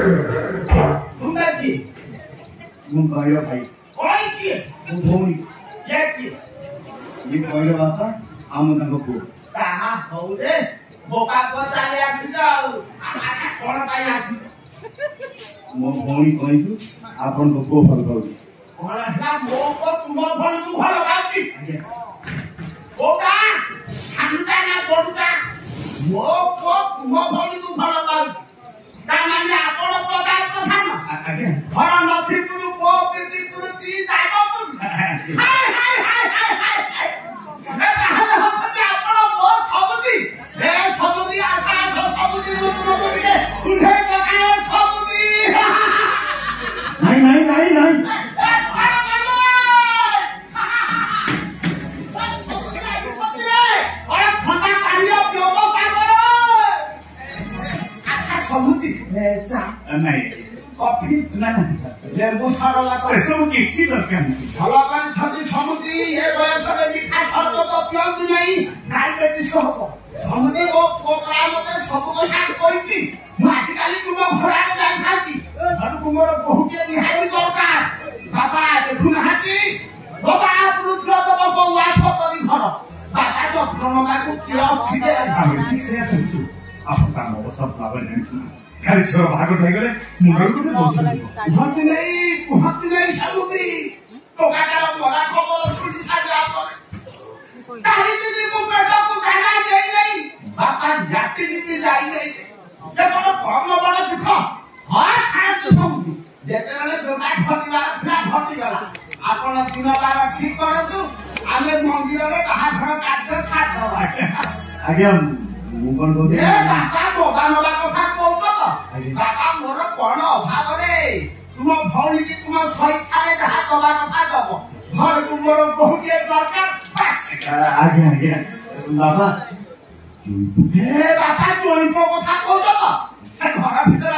तुम कहलो भाई कोई किए भौणी ये किए ये कहलो बापा आम तांको पुओ कहा हो रे बोका को चाले आसी जाओ आशा कोन पाई आसी मो भौणी कहू आपन को पुओ भल पाउछ कोन हला मो को तुम भल तू भल बाची बोका हमका ना बोडुका मो को तुम भल तू भल बाची ता माने आपण प्रकार प्रधान आगे घर नथि पुरु पो पिति पुरु ती जागो पुरु हाय हाय हाय हाय हाय ए ताहले हसते आपण पो सबदी ए सबदी आशा सबदी रूप बोलिके उठे पकाए सबदी नहीं नहीं कॉफी लेंबू सारा से सब किसी दरकार नहीं भला पानी छदी समुद्री ए बयसरे मिठा शरबत पियंतु नहीं डायबिटीज हो समुद्री वो कोकरा मते सब কথা কইছি মু আজকালি তুম ঘোড়াকে যাই থাকি আর তুমর বহুকে নিহাই দরকার বাবা দেখু নাহাতি বাবা পুত্র তো বউয়া সতরি ঘর বাবা তো প্রণবাকু কি আছে রে আমি ঠিক সে শুনছু আপন কাম অবস্থা ভাবে জানিস খালি ছোট ভাগ উঠাই গেলে মুন্ডর করে বসে কুহতি নাই সमुद्री তো কাটার মলা খবর শুনি সাজা আপন তাই দিদি মুকেটাকু গানা দেই নাই বাবা জাতি দিদি যাই নাই এ বড় কম বড় দুঃখ হয় খায় সमुद्री যেতেবেলে দুটা ঘটিবার ফ্লা ঘটি গলা আপন দিনবার ঠিক করন্তু আমি মন্দিরে কাহা ঘর কাটতে সাথ হবা আগে মুগল গদি এ বাবা বাবা নলা কথা কইতো তো বাবা মোর কোন অভাব রে তুম ভৌলি কি তুম স্বেচ্ছায় যাহা কবা কথা কব ঘর তুমর বহুকে দরকার আগে বাবা হে বাবা জয়ন্ত কথা কইতো তো সে ঘর ভিতর